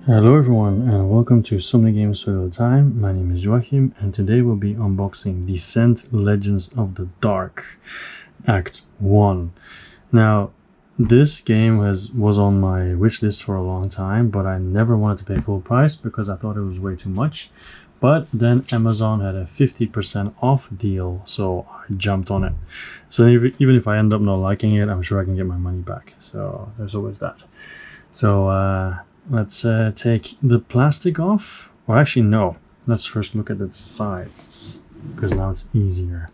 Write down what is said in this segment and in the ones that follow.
Hello everyone and welcome to So Many Games for the Time. My name is Joachim and today we'll be unboxing Descent Legends of the Dark Act 1. Now this game was on my wish list for a long time, but I never wanted to pay full price because I thought it was way too much. But then Amazon had a 50% off deal, so I jumped on it. So even if I end up not liking it, I'm sure I can get my money back. So there's always that. So let's take the plastic off. Or actually, no. Let's first look at the sides, because now it's easier.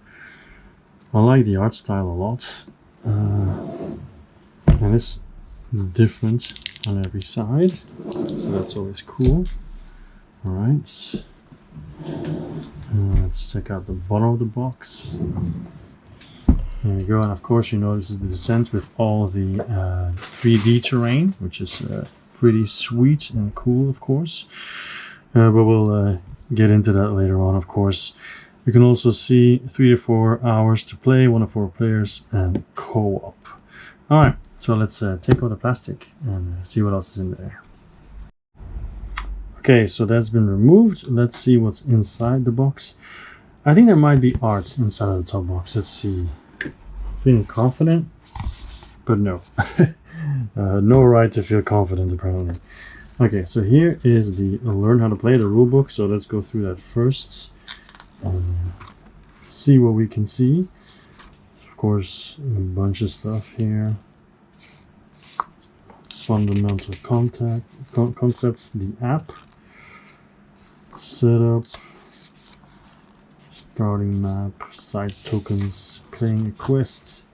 I like the art style a lot. And it's different on every side, so that's always cool. Alright. Let's check out the bottom of the box. There we go, and of course you know this is the Descent with all the 3D terrain, which is pretty sweet and cool, of course. But we'll get into that later on, of course. You can also see 3 to 4 hours to play, 1 to 4 players, and co-op. Alright, so let's take out the plastic and see what else is in there. Okay, so that's been removed. Let's see what's inside the box. I think there might be art inside of the top box. Let's see. Feeling confident, but no. No right to feel confident, apparently. Okay, so here is the learn how to play, the rulebook. So let's go through that first. See what we can see. Of course, a bunch of stuff here. Fundamental concepts, the app, setup, starting map, site tokens, playing a quest,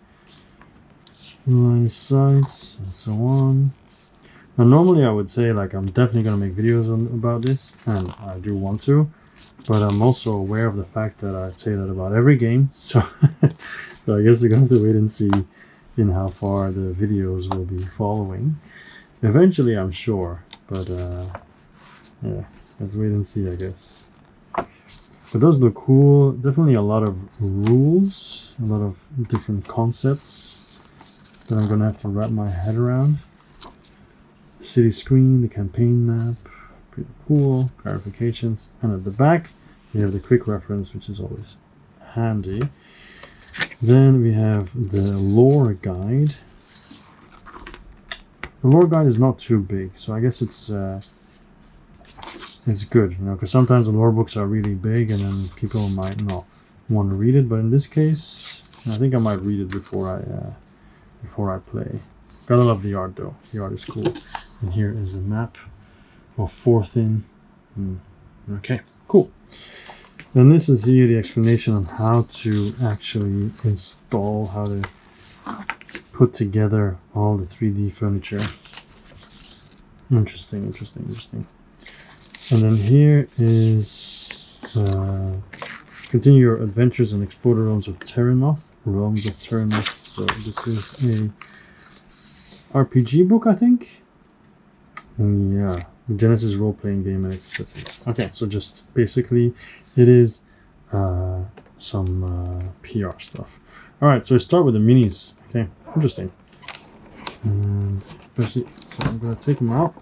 line sites, and so on. Now normally I would say like I'm definitely gonna make videos about this, and I do want to, but I'm also aware of the fact that I say that about every game, so so I guess we're gonna have to wait and see in how far the videos will be following. Eventually I'm sure, but yeah, let's wait and see, I guess. But those look cool. Definitely a lot of rules, a lot of different concepts that I'm gonna have to wrap my head around. The city screen, the campaign map, pretty cool. Clarifications, and at the back we have the quick reference, which is always handy. Then we have the lore guide. The lore guide is not too big, so I guess it's good, you know, because sometimes the lore books are really big and then people might not want to read it. But in this case, I think I might read it before I play. Gotta love the art though. The art is cool. And here is the map of 4th in. Okay, cool. Then this is here the explanation on how to actually install, how to put together all the 3D furniture. Interesting. And then here is continue your adventures and explore the realms of Terranoth. So this is a RPG book, I think. And yeah, the Genesis role-playing game and its setting. Okay, so just basically it is some PR stuff. All right, so I start with the minis. Okay, interesting. And especially, so I'm gonna take them out.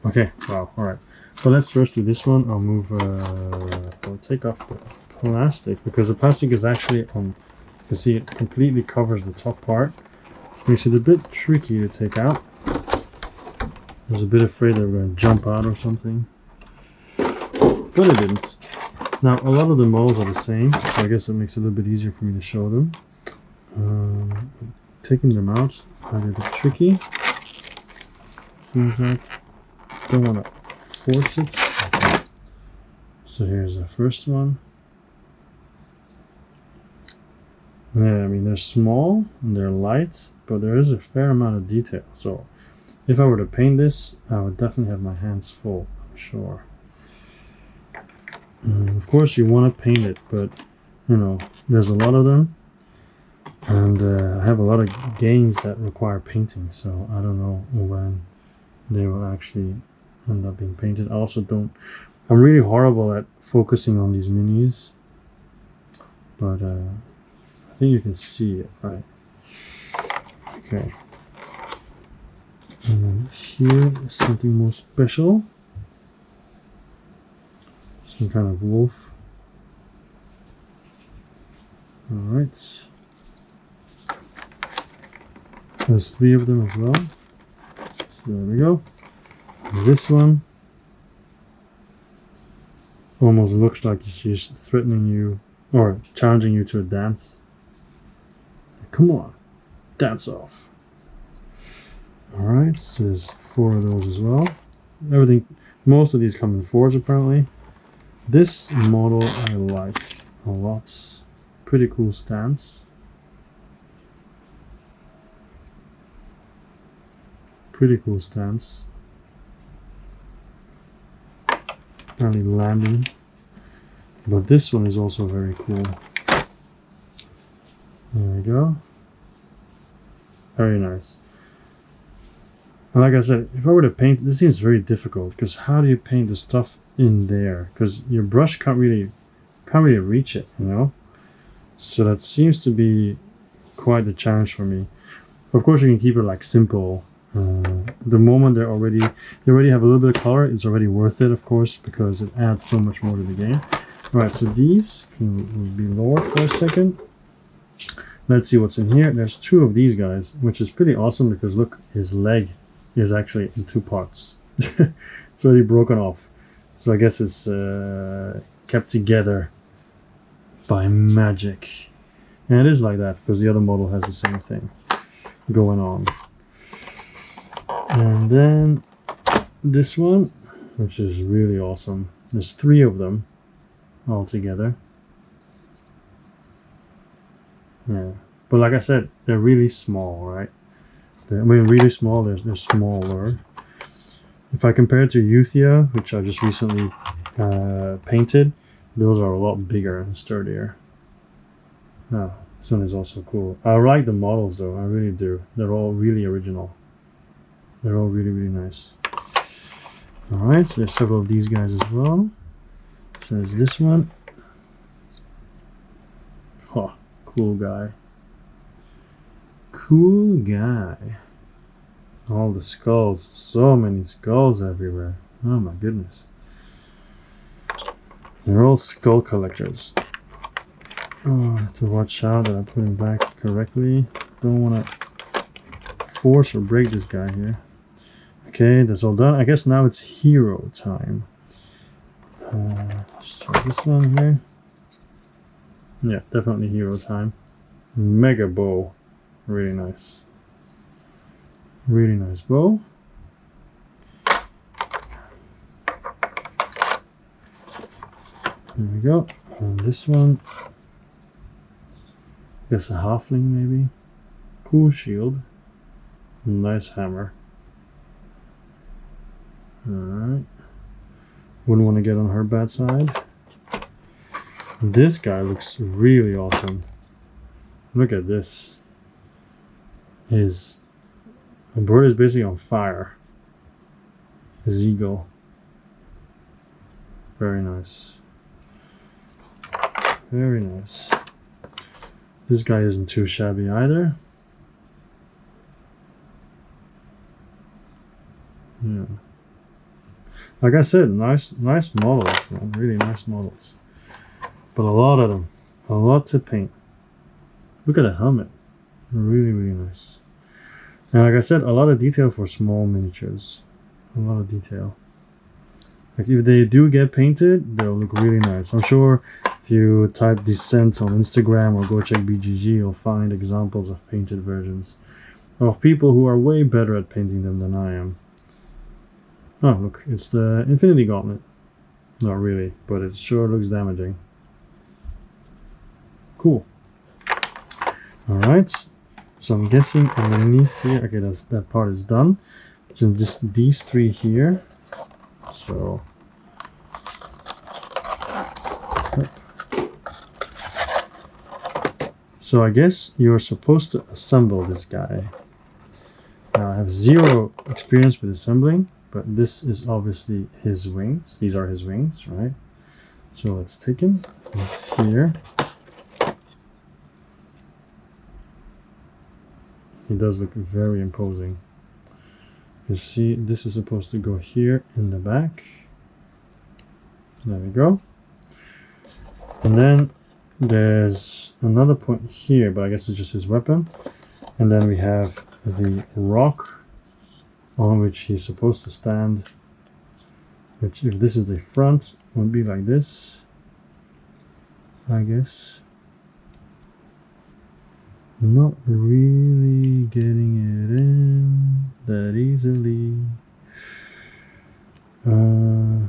Okay, wow, alright. So let's first do this one. I'll take off the plastic, because the plastic is actually on, you can see it completely covers the top part. Makes it a bit tricky to take out. I was a bit afraid they were going to jump out or something, but it didn't. Now, a lot of the models are the same, so I guess it makes it a little bit easier for me to show them. Taking them out might be a bit tricky. Seems like. Don't want to force it. So here's the first one. Yeah, I mean they're small and they're light, but there is a fair amount of detail. So if I were to paint this, I would definitely have my hands full, I'm sure. Of course you want to paint it, but you know, there's a lot of them. And I have a lot of games that require painting, so I don't know when they will actually end up being painted. I also don't, I'm really horrible at focusing on these minis, but I think you can see it, right? Okay. And then here is something more special. Some kind of wolf. Alright. There's 3 of them as well. So there we go. And this one almost looks like she's threatening you or challenging you to a dance. Come on, dance off. Alright, so there's 4 of those as well. Everything, most of these come in 4s apparently. This model I like a lot. Pretty cool stance. Pretty cool stance. Apparently landing. But this one is also very cool. There we go. Very nice. And like I said, if I were to paint, this seems very difficult because how do you paint the stuff in there? Because your brush can't really reach it, you know. So that seems to be quite the challenge for me. Of course, you can keep it like simple. The moment they already have a little bit of color, it's already worth it, of course, because it adds so much more to the game. All right, so these will be lowered for a second. Let's see what's in here. There's 2 of these guys, which is pretty awesome because look, his leg is actually in 2 parts. It's already broken off. So I guess it's kept together by magic. And it is like that because the other model has the same thing going on. And then this one, which is really awesome. There's 3 of them all together. Yeah, but like I said, they're really small, right? Really small. They're smaller. If I compare it to Euthia, which I just recently painted, those are a lot bigger and sturdier. Oh, this one is also cool. I like the models though, I really do. They're all really original. They're all really, really nice. Alright, so there's several of these guys as well. So there's this one. Oh, cool guy. Cool guy. All the skulls. So many skulls everywhere. Oh my goodness. They're all skull collectors. Oh, I have to watch out that I'm putting back correctly. Don't want to force or break this guy here. Okay, that's all done. I guess now it's hero time. Let's try this one here. Yeah, definitely hero time. Mega bow. Really nice. Really nice bow. There we go. And this one. Guess a halfling maybe. Cool shield. Nice hammer. Alright. Wouldn't want to get on her bad side. This guy looks really awesome. Look at this. His bird is basically on fire. His eagle. Very nice. Very nice. This guy isn't too shabby either. Yeah. Like I said, nice models, man. Really nice models. But a lot of them. A lot to paint. Look at the helmet. Really, really nice. And like I said, a lot of detail for small miniatures. A lot of detail. Like if they do get painted, they'll look really nice. I'm sure if you type Descent on Instagram or go check BGG, you'll find examples of painted versions of people who are way better at painting them than I am. Oh, look, it's the Infinity Gauntlet. Not really, but it sure looks damaging. Cool. Alright, so I'm guessing underneath here, okay, that part is done. So just these 3 here. So I guess you're supposed to assemble this guy. Now I have 0 experience with assembling, but this is obviously his wings. These are his wings, right? So let's take him. He's here. He does look very imposing. You see, this is supposed to go here in the back. There we go. And then there's another point here, but I guess it's just his weapon. And then we have the rock on which he's supposed to stand, which, if this is the front, would be like this, I guess. Not really getting it in that easily. I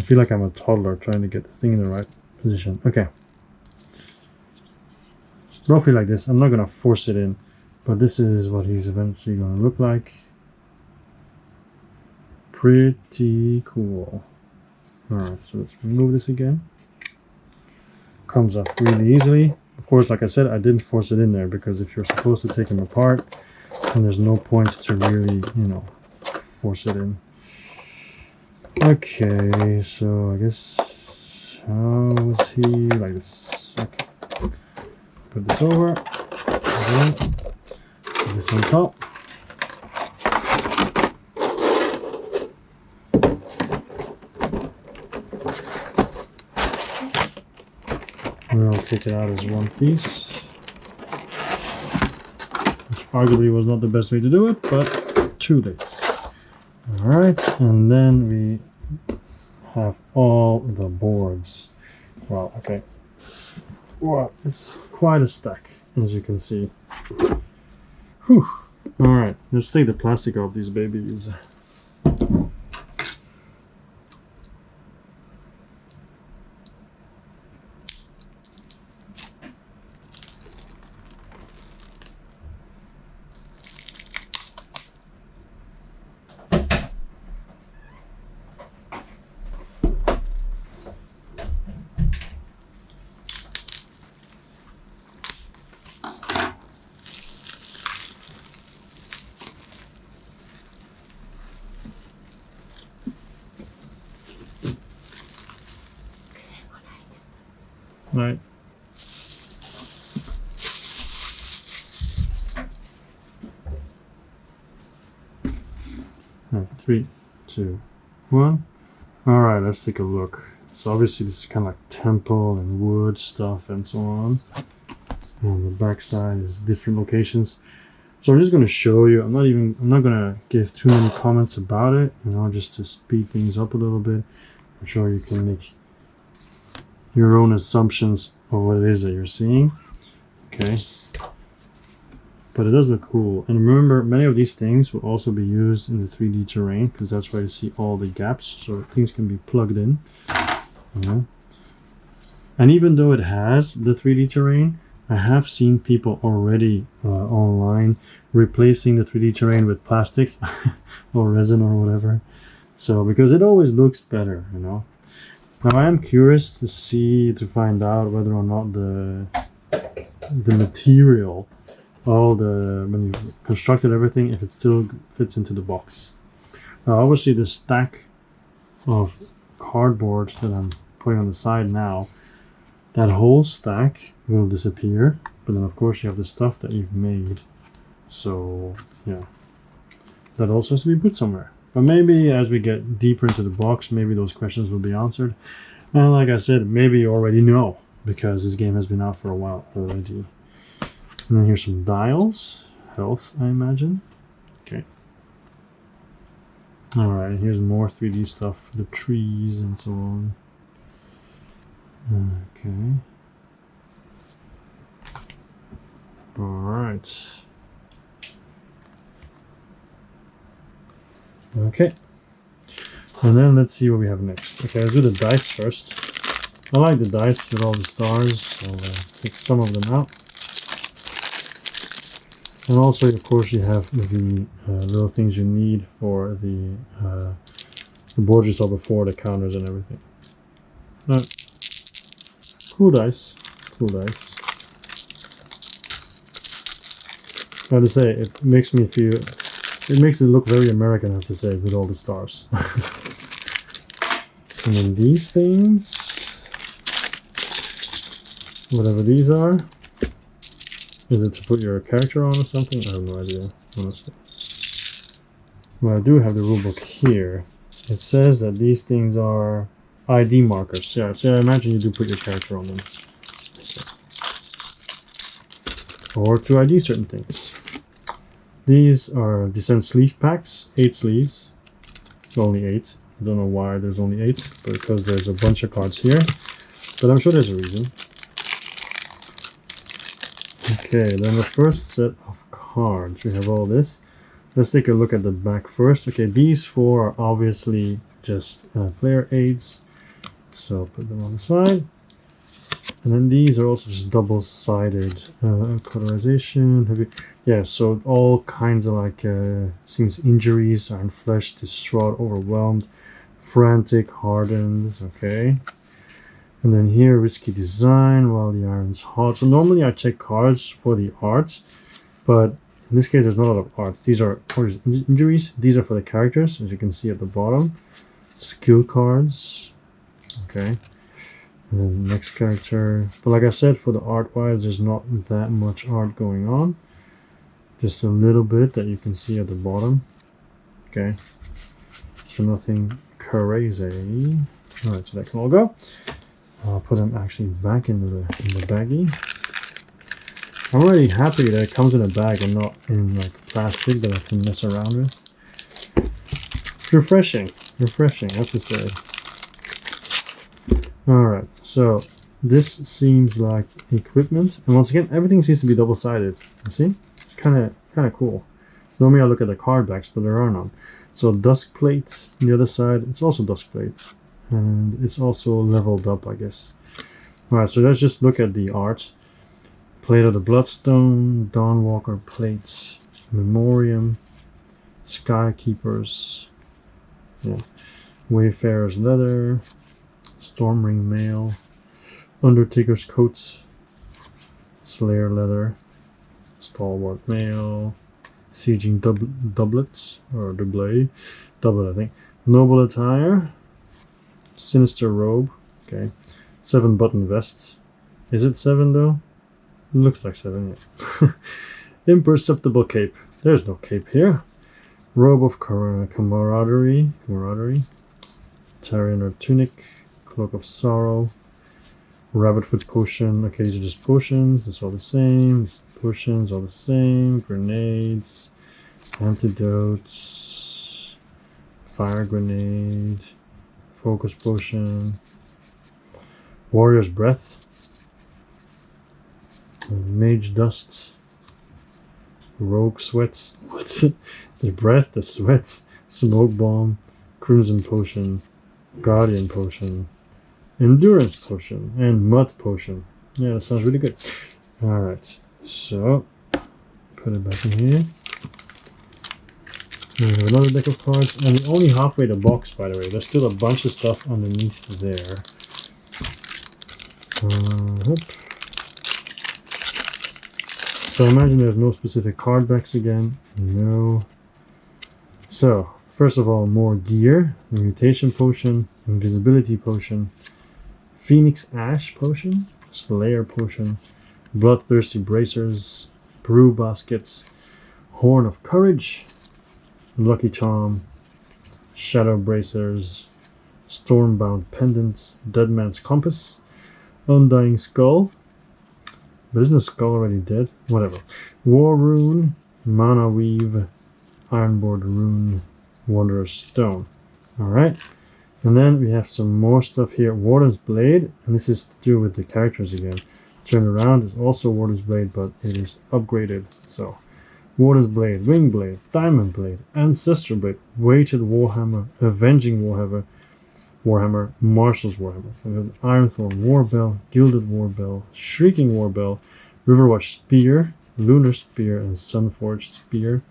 feel like I'm a toddler trying to get the thing in the right position. Okay. Roughly like this. I'm not going to force it in, but this is what he's eventually going to look like. Pretty cool. Alright, so let's remove this again. Comes off really easily. Of course, like I said, I didn't force it in there because if you're supposed to take them apart, then there's no point to really, you know, force it in. Okay, so I guess, how is he? Like this. Okay. Put this over. Again. Put this on top. We'll take it out as one piece, which arguably was not the best way to do it, but too late. Alright, and then we have all the boards. Wow, okay. Wow, it's quite a stack, as you can see. Whew. Alright, let's take the plastic off these babies. Right. Right, 3, 2, 1. Alright, let's take a look. So obviously this is kind of like temple and wood stuff and so on. On the back side is different locations. So I'm just going to show you. I'm not going to give too many comments about it, you know, just to speed things up a little bit. I'm sure you can make your own assumptions of what it is that you're seeing. Okay, but it does look cool. And remember, many of these things will also be used in the 3D terrain because that's where you see all the gaps, so things can be plugged in, you know. And even though it has the 3D terrain, I have seen people already online replacing the 3D terrain with plastic or resin or whatever, so because it always looks better, you know. Now I am curious to find out whether or not the material, when you constructed everything, if it still fits into the box. Now obviously the stack of cardboard that I'm putting on the side now, that whole stack will disappear, but then of course you have the stuff that you've made. So yeah, that also has to be put somewhere. But maybe as we get deeper into the box, maybe those questions will be answered. And like I said, maybe you already know, because this game has been out for a while already. And then here's some dials. Health, I imagine. Okay. Alright, here's more 3D stuff. The trees and so on. Okay. Alright. Okay, and then let's see what we have next. Okay, let's do the dice first. I like the dice with all the stars, so I'll take some of them out. And also, of course, you have the little things you need for the board you saw before, the counters and everything. Cool dice, cool dice. I have to say, it makes me feel. It makes it look very American, I have to say, with all the stars. And then these things, whatever these are, Is it to put your character on or something? I have no idea, honestly. Well, I do have the rulebook here. It says that these things are ID markers. Yeah, so I imagine you do put your character on them. Or to ID certain things. These are Descent sleeve packs, 8 sleeves. Only 8. I don't know why there's only 8, but because there's a bunch of cards here. But I'm sure there's a reason. Okay, then the first set of cards. We have all this. Let's take a look at the back first. Okay, these 4 are obviously just player aids. So put them on the side. And then these are also just double-sided colorization. Yeah, so all kinds of like seems injuries, iron flesh, distraught, overwhelmed, frantic, hardened. Okay. And then here, risky design while the iron's hot. So normally I check cards for the art, but in this case there's not a lot of art. These are injuries. These are for the characters, as you can see at the bottom. Skill cards. Okay. And then next character. But like I said, for the art-wise, there's not that much art going on. Just a little bit that you can see at the bottom. Okay. So nothing crazy. Alright, so that can all go. I'll put them actually back in the baggie. I'm really happy that it comes in a bag and not in like plastic that I can mess around with. Refreshing, I have to say. Alright, so this seems like equipment, and once again everything seems to be double-sided. You see? It's kinda cool. Normally I look at the card backs, but there are none. So dusk plates on the other side, it's also dusk plates. And it's also leveled up, I guess. Alright, so let's just look at the art. Plate of the Bloodstone, Dawnwalker plates, Memoriam, Skykeepers, yeah, Wayfarer's leather, Stormring mail, Undertaker's coats, Slayer leather, Stalwart mail, Sieging doublets, or doublet, I think, Noble attire, Sinister robe, okay, 7 button vests. Is it 7 though? It looks like 7, yeah. Imperceptible cape. There's no cape here. Robe of camaraderie. Tarianer tunic. Cloak of sorrow. Rabbitfoot potion. Okay, these are just potions. It's all the same. Potions, all the same. Grenades. Antidotes. Fire grenade. Focus potion. Warrior's breath. Mage dust. Rogue sweat. What's it? The breath, the sweat. Smoke bomb. Crimson potion. Guardian potion. Endurance potion. And mud potion. Yeah, that sounds really good. Alright, so put it back in here. We have another deck of cards, and we're only halfway the box, by the way. There's still a bunch of stuff underneath there. So I imagine there's no specific card backs again. No. So, first of all, more gear. Mutation potion, invisibility potion, Phoenix Ash potion, Slayer potion, Bloodthirsty bracers, brew baskets, Horn of Courage, Lucky Charm, Shadow bracers, Stormbound pendants, Deadman's compass, Undying skull. But isn't the skull already dead? Whatever. War rune, Mana weave, Ironboard rune, Wanderer's stone. Alright. And then we have some more stuff here. Warden's blade, and this is to do with the characters again. Turn around is also Warden's blade, but it is upgraded. So Warden's blade, wing blade, diamond blade, ancestral blade, weighted warhammer, avenging warhammer, marshal's warhammer. So we have Ironthorn warbell, gilded warbell, shrieking warbell, riverwatch spear, lunar spear, and sunforged spear.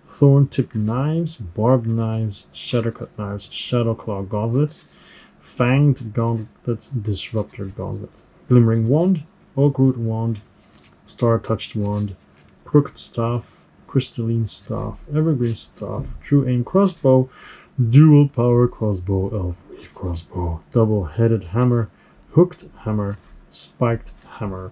Thorn-tipped knives, barbed knives, shattercut knives, shadowclaw gauntlet, fanged gauntlet, disruptor gauntlet, glimmering wand, oakroot wand, star-touched wand, crooked staff, crystalline staff, evergreen staff, true aim crossbow, dual power crossbow, elf crossbow, double-headed hammer, hooked hammer, spiked hammer,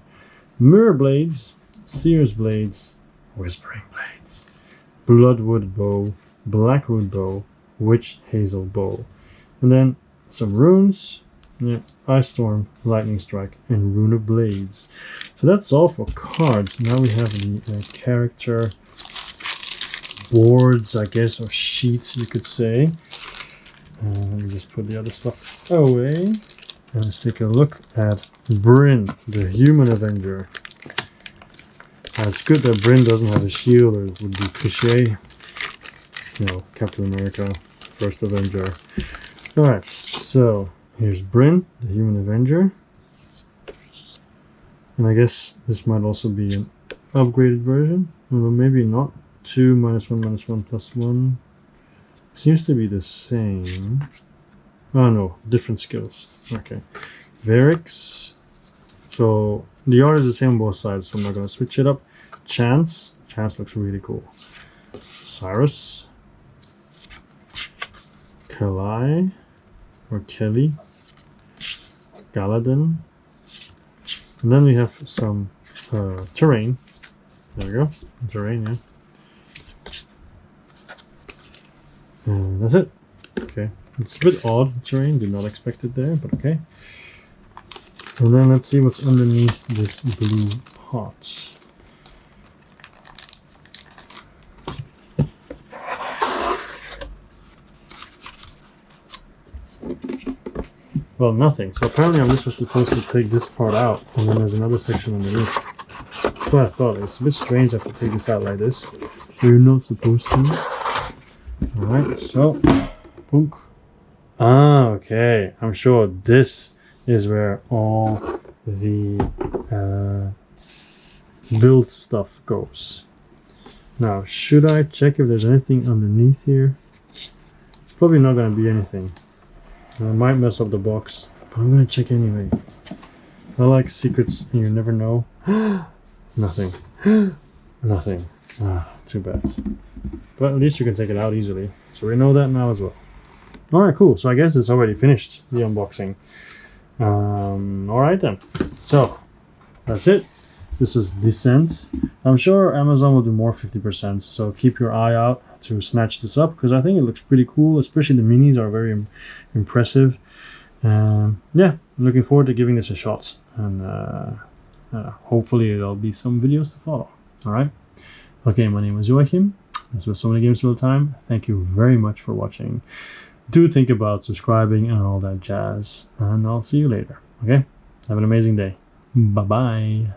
mirror blades, Sears blades, whispering blades, bloodwood bow, blackwood bow, witch hazel bow, and then some runes. Yeah, Ice Storm, Lightning Strike, and Rune of Blades. So that's all for cards. Now we have the character boards, I guess, or sheets, you could say. Let me just put the other stuff away. And let's take a look at Bryn, the Human Avenger. It's good that Bryn doesn't have a shield, or it would be cliche. No, Captain America, First Avenger. Alright, so here's Bryn, the Human Avenger. And I guess this might also be an upgraded version. Well, maybe not. 2, -1, +1. Seems to be the same. Oh no, different skills. Okay. Varix. So the art is the same on both sides, so I'm not going to switch it up. Chance. Chance looks really cool. Cyrus. Kalai. Or Kelly. Galadin. And then we have some terrain. There we go. Terrain, yeah. And that's it. Okay. It's a bit odd, terrain. Did not expect it there, but okay. And then let's see what's underneath this blue pot. Well, nothing. So apparently I'm just supposed to take this part out, and then there's another section underneath. That's what I thought. It's a bit strange I have to take this out like this. You're not supposed to. Alright, so boom. Ah, okay. I'm sure this is where all the build stuff goes. Now, should I check if there's anything underneath here? It's probably not going to be anything. I might mess up the box, but I'm going to check anyway. I like secrets, you never know. Nothing. Nothing. Ah, too bad. But at least you can take it out easily. So we know that now as well. Alright, cool. So I guess it's already finished, the unboxing. Alright then. So, that's it. This is Descent. I'm sure Amazon will do more 50%, so keep your eye out to snatch this up, because I think it looks pretty cool, especially the minis are very impressive. Yeah, I'm looking forward to giving this a shot, and hopefully there'll be some videos to follow. Alright? Okay, my name is Joachim. This was So Many Games All the Time. Thank you very much for watching. Do think about subscribing and all that jazz, and I'll see you later. Okay? Have an amazing day. Bye-bye.